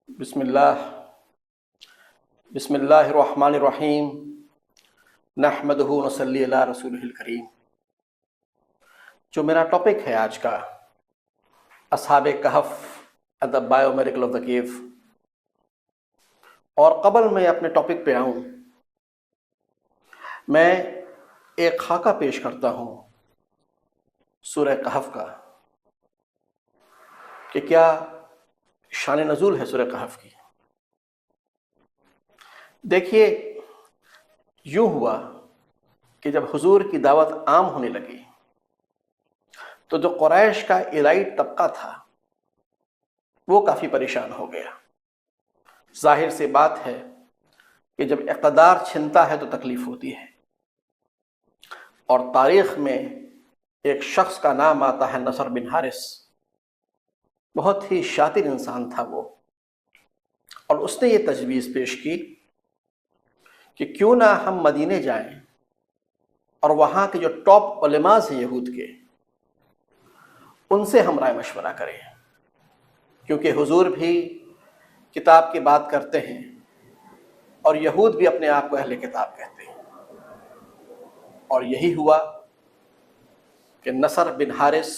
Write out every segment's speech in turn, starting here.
بسم اللہ بسم اللہ الرحمن الرحیم نحمدہ ونصلی علی رسولہ الکریم۔ جو میرا ٹاپک ہے آج کا، اصحاب کہف and the bio miracle of the cave, اور قبل میں اپنے ٹاپک پہ آؤں، میں ایک خاکہ پیش کرتا ہوں سورہ کہف کا کہ کیا شان نزول ہے سورہ کہف کی۔ دیکھیے، یوں ہوا کہ جب حضور کی دعوت عام ہونے لگی تو جو قریش کا ایلائٹ طبقہ تھا وہ کافی پریشان ہو گیا۔ ظاہر سی بات ہے کہ جب اقتدار چھنتا ہے تو تکلیف ہوتی ہے، اور تاریخ میں ایک شخص کا نام آتا ہے نصر بن حارث۔ بہت ہی شاطر انسان تھا وہ، اور اس نے یہ تجویز پیش کی کہ کیوں نہ ہم مدینے جائیں اور وہاں کے جو ٹاپ علماء ہیں یہود کے، ان سے ہم رائے مشورہ کریں، کیونکہ حضور بھی کتاب کی بات کرتے ہیں اور یہود بھی اپنے آپ کو اہل کتاب کہتے ہیں۔ اور یہی ہوا کہ نصر بن حارث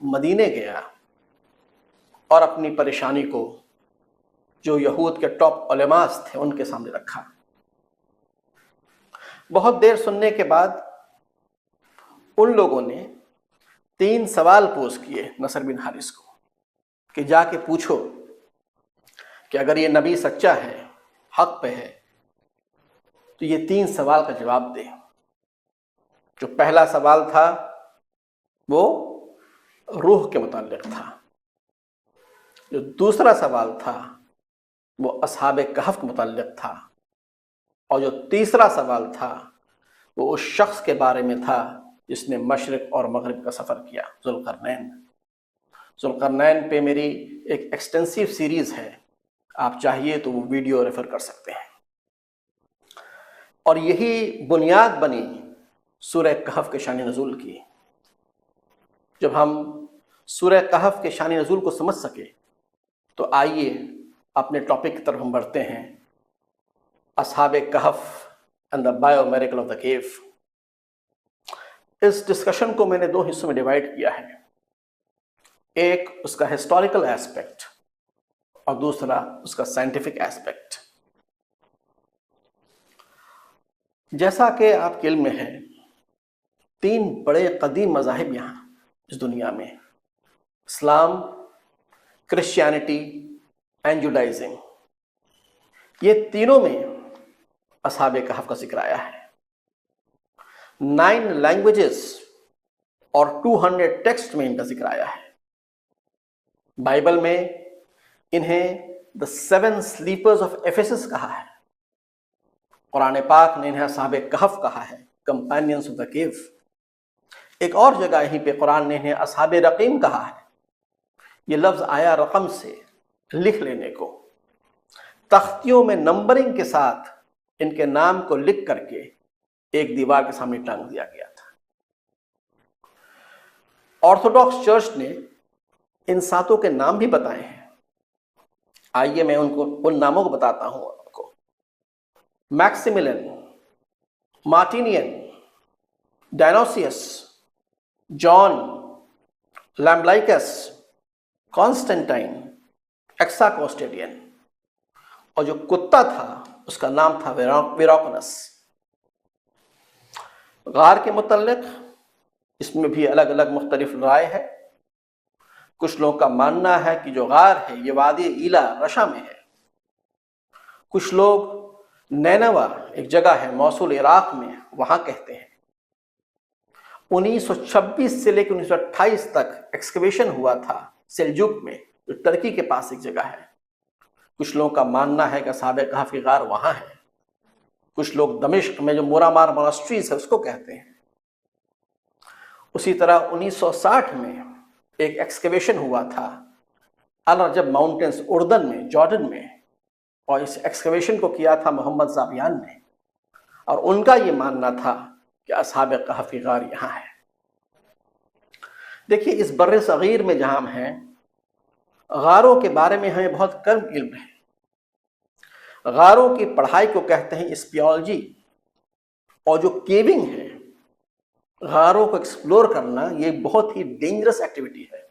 مدینے گیا اور اپنی پریشانی کو جو یہود کے ٹاپ علماء تھے ان کے سامنے رکھا۔ بہت دیر سننے کے بعد ان لوگوں نے 3 سوال پوچھ کیے نصر بن حارث کو کہ جا کے پوچھو کہ اگر یہ نبی سچا ہے، حق پہ ہے، تو یہ 3 سوال کا جواب دے۔ جو پہلا سوال تھا وہ روح کے متعلق تھا، جو دوسرا سوال تھا وہ اصحاب کہف کے متعلق تھا، اور جو تیسرا سوال تھا وہ اس شخص کے بارے میں تھا جس نے مشرق اور مغرب کا سفر کیا، ذوالقرنین۔ ذوالقرنین پہ میری ایک ایکسٹینسیو سیریز ہے، آپ چاہیے تو وہ ویڈیو ریفر کر سکتے ہیں۔ اور یہی بنیاد بنی سورہ کہف کے شان نزول کی۔ جب ہم سورہ کہف کے شان نزول کو سمجھ سکے تو آئیے اپنے ٹاپک کی طرف ہم بڑھتے ہیں، اصحاب کہف and the bio miracle of the cave. اس ڈسکشن کو میں نے 2 حصوں میں ڈیوائڈ کیا ہے، ایک اس کا ہسٹوریکل ایسپیکٹ اور دوسرا اس کا سائنٹیفک ایسپیکٹ۔ جیسا کہ آپ کے علم میں ہے، 3 بڑے قدیم مذاہب یہاں اس دنیا میں، اسلام، کرسچینٹی اینڈ جوڈائزم، یہ تینوں میں اصحاب کہف کا ذکر آیا ہے۔ 9 لینگویجز اور 200 ٹیکسٹ میں ان کا ذکر آیا ہے۔ بائبل میں انہیں دا 7 سلیپرز آف ایفیسس کہا ہے، قرآن پاک نے انہیں اصحاب کہف کہا ہے، کمپینینز آف دا کیو۔ ایک اور جگہ یہیں پہ قرآن نے انہیں اصحاب رقیم کہا ہے۔ یہ لفظ آیا رقم سے، لکھ لینے کو۔ تختیوں میں نمبرنگ کے ساتھ ان کے نام کو لکھ کر کے ایک دیوار کے سامنے ٹانگ دیا گیا تھا۔ آرتھوڈاکس چرچ نے ان 7 کے نام بھی بتائے ہیں۔ آئیے میں ان ناموں کو بتاتا ہوں آپ کو۔ میکسیملین، مارٹینین، ڈائنوسیس، جان، لیمبلائکس، کانسٹنٹائن، ایکساکوسٹیڈین، اور جو کتا تھا اس کا نام تھا ویروکنس۔ غار کے متعلق اس میں بھی الگ الگ مختلف رائے ہے۔ کچھ لوگوں کا ماننا ہے کہ جو غار ہے یہ وادی ایلا رشا میں ہے۔ کچھ لوگ نینوا، ایک جگہ ہے موصل عراق میں، وہاں کہتے ہیں۔ 1926 سے لے کے 1928 تک ایکسکیویشن ہوا تھا سیلجوک میں، جو ترکی کے پاس ایک جگہ ہے۔ کچھ لوگوں کا ماننا ہے کہ اصحاب کہف کی غار وہاں ہے۔ کچھ لوگ دمشق میں جو مورامار موناسٹریز ہے اس کو کہتے ہیں۔ اسی طرح 1960 میں ایک ایکسکیویشن ہوا تھا الرجب ماؤنٹینز، اردن میں، جارڈن میں، اور اس ایکسکیویشن کو کیا تھا محمد زابیان نے، اور ان کا یہ ماننا تھا کہ اصحاب کہف کی غار یہاں ہے۔ دیکھیے، اس بر صغیر میں جہاں ہم ہیں، غاروں کے بارے میں ہمیں بہت کم علم ہے۔ غاروں کی پڑھائی کو کہتے ہیں اسپیولوجی، اور جو کیونگ ہے، غاروں کو ایکسپلور کرنا، یہ بہت ہی ڈینجرس ایکٹیویٹی ہے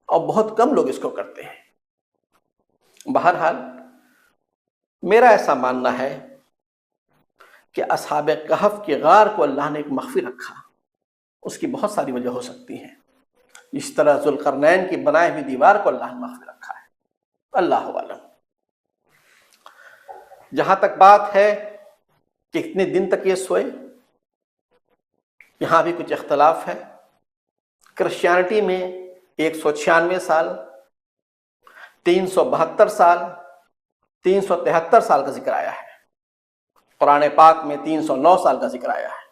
اور بہت کم لوگ اس کو کرتے ہیں۔ بہرحال میرا ایسا ماننا ہے کہ اصحاب کہف کے غار کو اللہ نے ایک مخفی رکھا، اس کی بہت ساری وجہ ہو سکتی ہیں، اس طرح ذوالقرنین کی بنائی ہوئی دیوار کو اللہ نے مخفی رکھا ہے، اللہ عالم۔ جہاں تک بات ہے کہ کتنے دن تک یہ سوئے، یہاں بھی کچھ اختلاف ہے۔ کرسچینٹی میں 196 سال، 372 سال، 373 سال کا ذکر آیا ہے۔ قرآن پاک میں 309 سال کا ذکر آیا ہے۔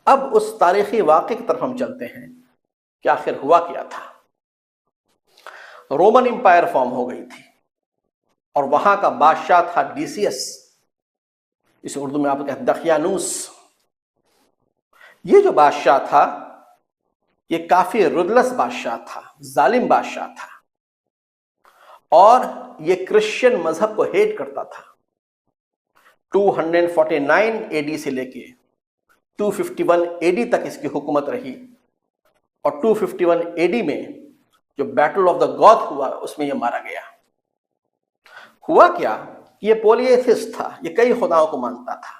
اب اس تاریخی واقعے کی طرف ہم چلتے ہیں کہ آخر ہوا کیا تھا۔ رومن امپائر فارم ہو گئی تھی اور وہاں کا بادشاہ تھا ڈیسیس، اسے اردو میں آپ کہتے ہیں دقیانوس۔ یہ جو بادشاہ تھا یہ کافی رودلس بادشاہ تھا، ظالم بادشاہ تھا، اور یہ کرسچین مذہب کو ہیٹ کرتا تھا۔ 249 اے ڈی سے لے کے 251 اے ڈی تک اس کی حکومت رہی، اور 251 اے ڈی میں جو بیٹل آف دا گوتھ ہوا اس میں یہ مارا گیا۔ ہوا کیا، یہ پولیتھسٹ تھا، یہ کئی خداؤں کو مانتا تھا،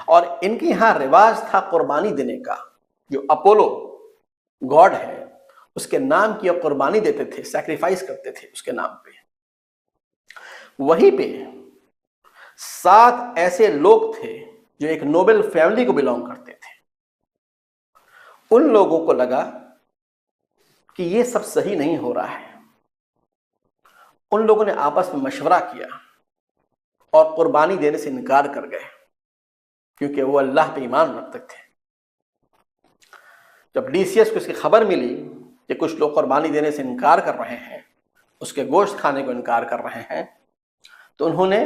اور ان کے یہاں رواج تھا قربانی دینے کا۔ جو اپولو گاڈ ہے اس کے نام کی قربانی دیتے تھے، سیکریفائس کرتے تھے اس کے نام پہ۔ وہیں پہ 7 ایسے لوگ تھے جو ایک نوبل فیملی کو بلانگ کرتے تھے۔ ان لوگوں کو لگا کہ یہ سب صحیح نہیں ہو رہا ہے۔ ان لوگوں نے آپس میں مشورہ کیا اور قربانی دینے سے انکار کر گئے، کیونکہ وہ اللہ پہ ایمان رکھتے تھے۔ جب ڈیسیس کو اس کی خبر ملی کہ کچھ لوگ قربانی دینے سے انکار کر رہے ہیں، اس کے گوشت کھانے کو انکار کر رہے ہیں، تو انہوں نے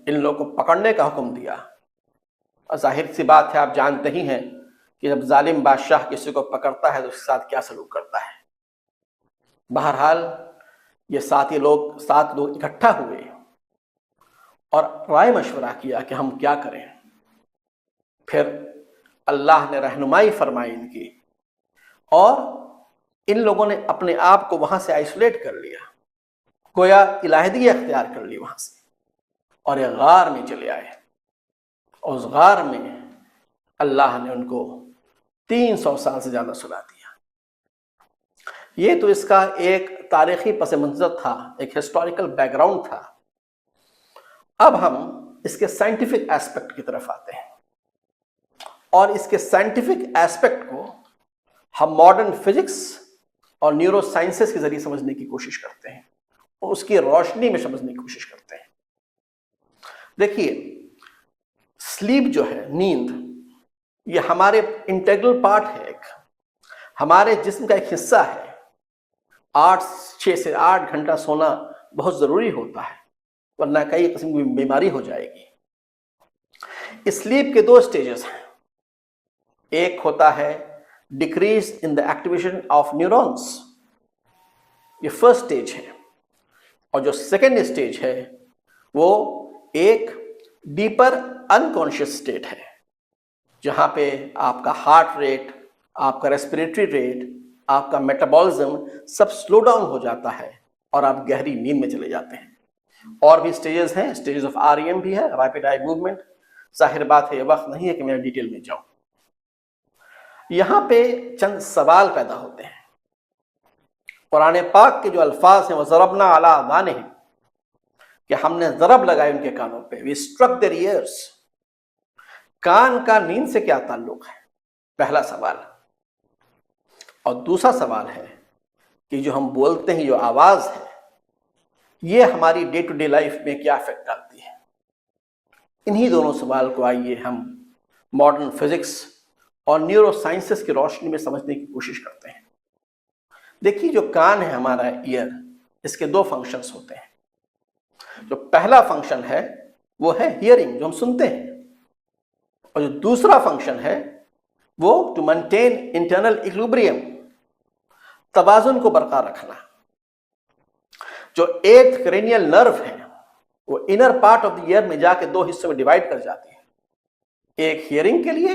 ان لوگوں کو پکڑنے کا حکم دیا۔ اور ظاہر سی بات ہے، آپ جانتے ہی ہیں کہ جب ظالم بادشاہ کسی کو پکڑتا ہے تو اس کے ساتھ کیا سلوک کرتا ہے۔ بہرحال یہ 7 لوگ اکٹھا ہوئے اور رائے مشورہ کیا کہ ہم کیا کریں۔ پھر اللہ نے رہنمائی فرمائی ان کی، اور ان لوگوں نے اپنے آپ کو وہاں سے آئسولیٹ کر لیا، گویا علیحدگی اختیار کر لی وہاں سے، اور ایک غار میں چلے آئے۔ اور اس غار میں اللہ نے ان کو 300 سال سے زیادہ سلا دیا۔ یہ تو اس کا ایک تاریخی پس منظر تھا، ایک ہسٹوریکل بیک گراؤنڈ تھا۔ اب ہم اس کے سائنٹیفک ایسپیکٹ کی طرف آتے ہیں، اور اس کے سائنٹیفک ایسپیکٹ کو ہم ماڈرن فزکس اور نیورو سائنسز کے ذریعے سمجھنے کی کوشش کرتے ہیں، اور اس کی روشنی میں سمجھنے کی کوشش کرتے ہیں۔ دیکھیے، سلیپ جو ہے، نیند، یہ ہمارے انٹیگرل پارٹ ہے، ایک ہمارے جسم کا ایک حصہ ہے۔ 6 سے 8 گھنٹہ سونا بہت ضروری ہوتا ہے، ورنہ کئی قسم کی بیماری ہو جائے گی۔ سلیپ کے 2 سٹیجز ہیں۔ ایک ہوتا ہے decrease in the activation of neurons, یہ فرسٹ سٹیج ہے، اور جو سیکنڈ سٹیج ہے وہ ایک ڈیپر انکانشیس سٹیٹ ہے، جہاں پہ آپ کا ہارٹ ریٹ، آپ کا ریسپریٹری ریٹ، آپ کا میٹابولزم سب سلو ڈاؤن ہو جاتا ہے، اور آپ گہری نیند میں چلے جاتے ہیں۔ اور بھی سٹیجز ہیں، سٹیجز آف REM بھی ہے، ریپڈ آئی موومنٹ۔ ظاہر بات ہے یہ وقت نہیں ہے کہ میں ڈیٹیل میں جاؤں۔ یہاں پہ چند سوال پیدا ہوتے ہیں۔ قرآن پاک کے جو الفاظ ہیں، وہ ضربنا علی آذانہم، کہ ہم نے ضرب لگائے ان کے کانوں پہ، we struck their ears۔ کان کا نیند سے کیا تعلق ہے، پہلا سوال۔ اور دوسرا سوال ہے کہ جو ہم بولتے ہیں، جو آواز ہے، یہ ہماری ڈے ٹو ڈے لائف میں کیا افیکٹ ڈالتی ہے۔ انہی دونوں سوال کو آئیے ہم ماڈرن فزکس اور نیورو سائنسز کی روشنی میں سمجھنے کی کوشش کرتے ہیں۔ دیکھیے، جو کان ہے ہمارا، ایئر، اس کے 2 فنکشنز ہوتے ہیں۔ جو پہلا فنکشن ہے وہ ہے ہیئرنگ، جو ہم سنتے ہیں، اور جو دوسرا فنکشن ہے وہ ٹو مینٹین انٹرنل ایکولیبریم، توازن کو برقرار رکھنا. جو 8th cranial nerve ہے وہ inner part of the ear میں جا کے 2 حصوں میں ڈیوائڈ کر جاتی ہے, ایک ہیئرنگ کے لیے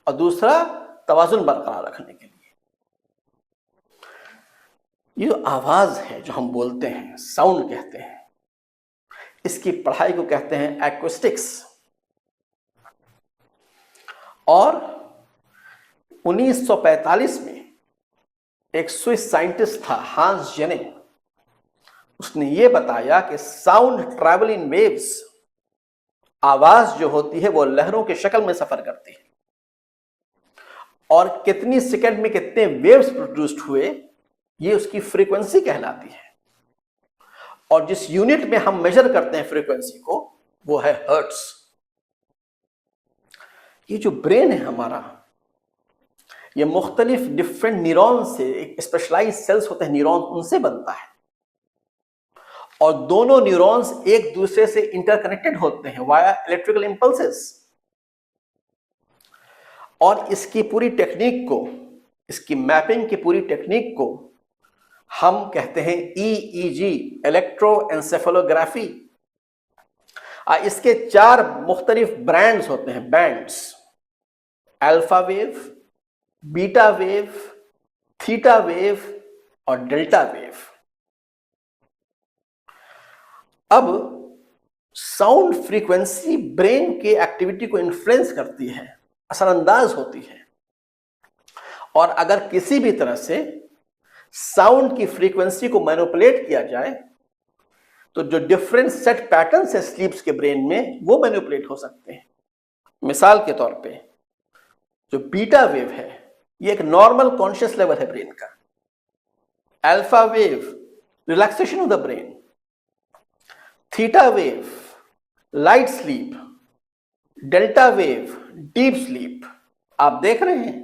اور دوسرا توازن برقرار رکھنے کے لیے. یہ جو آواز ہے جو ہم بولتے ہیں, ساؤنڈ کہتے ہیں, اس کی پڑھائی کو کہتے ہیں ایکوسٹکس. اور 1945 میں ایک سوئس سائنٹسٹ تھا ہانس جیننگ, اس نے یہ بتایا کہ ساؤنڈ ٹریول ان ویوز, آواز جو ہوتی ہے وہ لہروں کے شکل میں سفر کرتی ہے, اور کتنی سیکنڈ میں کتنے ویوز پروڈیوسڈ ہوئے یہ اس کی فریکوینسی کہلاتی ہے. اور جس یونٹ میں ہم میجر کرتے ہیں فریکوینسی کو وہ ہے ہرٹز. یہ جو برین ہے ہمارا, یہ مختلف ڈفرینٹ نیورون سے, ایک اسپیشلائز سیلز ہوتے ہیں نیورون, ان سے بنتا ہے, اور دونوں نیورونز ایک دوسرے سے انٹر کنیکٹڈ ہوتے ہیں وایا الیکٹریکل امپلسز. اور اس کی پوری ٹیکنیک کو, اس کی میپنگ کی پوری ٹیکنیک کو ہم کہتے ہیں EEG, الیکٹرو انسیفالوگرافی. اس کے 4 مختلف برانڈز ہوتے ہیں, بینڈز, الفا ویو, بیٹا ویو, تھیٹا ویو اور ڈیلٹا ویو. اب ساؤنڈ فریکوینسی برین کے ایکٹیویٹی کو انفلوئنس کرتی ہے, اثر انداز ہوتی ہے, اور اگر کسی بھی طرح سے ساؤنڈ کی فریکوینسی کو مینوپولیٹ کیا جائے تو جو ڈفرینٹ سیٹ پیٹرنز ہیں سلیپس کے برین میں وہ مینوپولیٹ ہو سکتے ہیں. مثال کے طور پہ جو بیٹا ویو ہے یہ ایک نارمل کانشیس لیول ہے برین کا, alpha wave relaxation of the brain, theta wave light sleep, delta wave deep sleep. آپ دیکھ رہے ہیں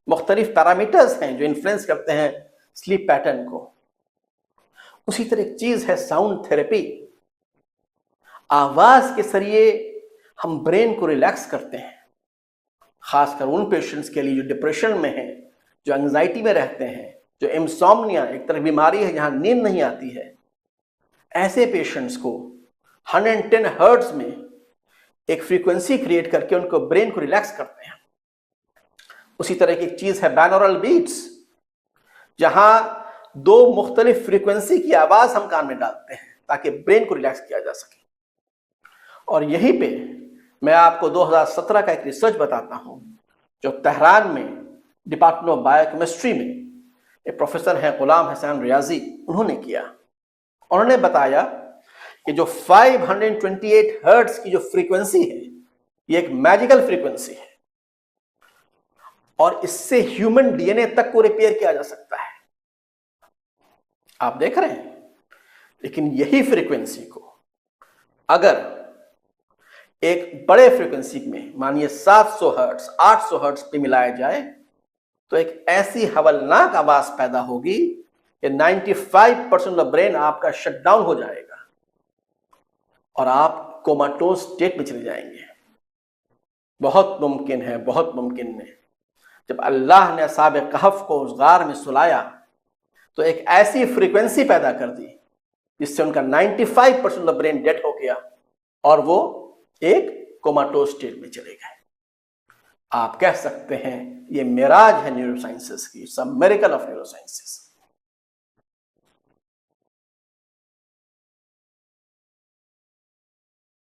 مختلف پیرامیٹرز ہیں جو انفلوئنس کرتے ہیں سلیپ پیٹرن کو. اسی طرح ایک چیز ہے ساؤنڈ تھراپی. آواز کے ذریعے ہم برین کو ریلیکس کرتے ہیں, خاص کر ان پیشنٹس کے لیے جو ڈپریشن میں ہیں, جو انگزائٹی میں رہتے ہیں, جو انسومنیا, ایک طرح بیماری ہے جہاں نیند نہیں آتی ہے. ایسے پیشنٹس کو 110 ہرٹز میں ایک فریکوینسی کریٹ کر کے ان کو برین کو ریلیکس کرتے ہیں. اسی طرح کی ایک چیز ہے بینورل بیٹس, جہاں 2 مختلف فریکوینسی کی آواز ہم کان میں ڈالتے ہیں تاکہ برین کو ریلیکس کیا جا سکے. اور یہیں پہ میں آپ کو 2017 کا ایک ریسرچ بتاتا ہوں جو تہران میں ڈپارٹمنٹ آف بایو کیمسٹری میں ایک پروفیسر ہیں غلام حسین ریاضی, انہوں نے کیا. انہوں نے بتایا کہ جو 528 ہرٹز کی جو فریکوینسی ہے یہ ایک میجیکل فریکوینسی ہے, اور اس سے ہیومن ڈی این اے تک کو ریپیئر کیا جا سکتا ہے. آپ دیکھ رہے ہیں, لیکن یہی فریکوینسی کو اگر ایک بڑے فریکوینسی میں مانیے 700 ہرٹز 800 ہرٹز پہ ملایا جائے تو ایک ایسی ہولناک آواز پیدا ہوگی کہ 95% آف برین آپ کا شٹ ڈاؤن ہو جائے گا اور آپ کوماٹوز اسٹیٹ میں چلے جائیں گے. بہت ممکن ہے, بہت ممکن ہے جب اللہ نے اصحاب کہف کو اس غار میں سلایا تو ایک ایسی فریکوینسی پیدا کر دی جس سے ان کا 95% آف برین ڈیڈ ہو گیا اور وہ ایک کوماٹوز اسٹیٹ میں چلے گئے. آپ کہہ سکتے ہیں یہ معراج ہے نیورو سائنسز کی, سب میریکل آف نیورو سائنسز.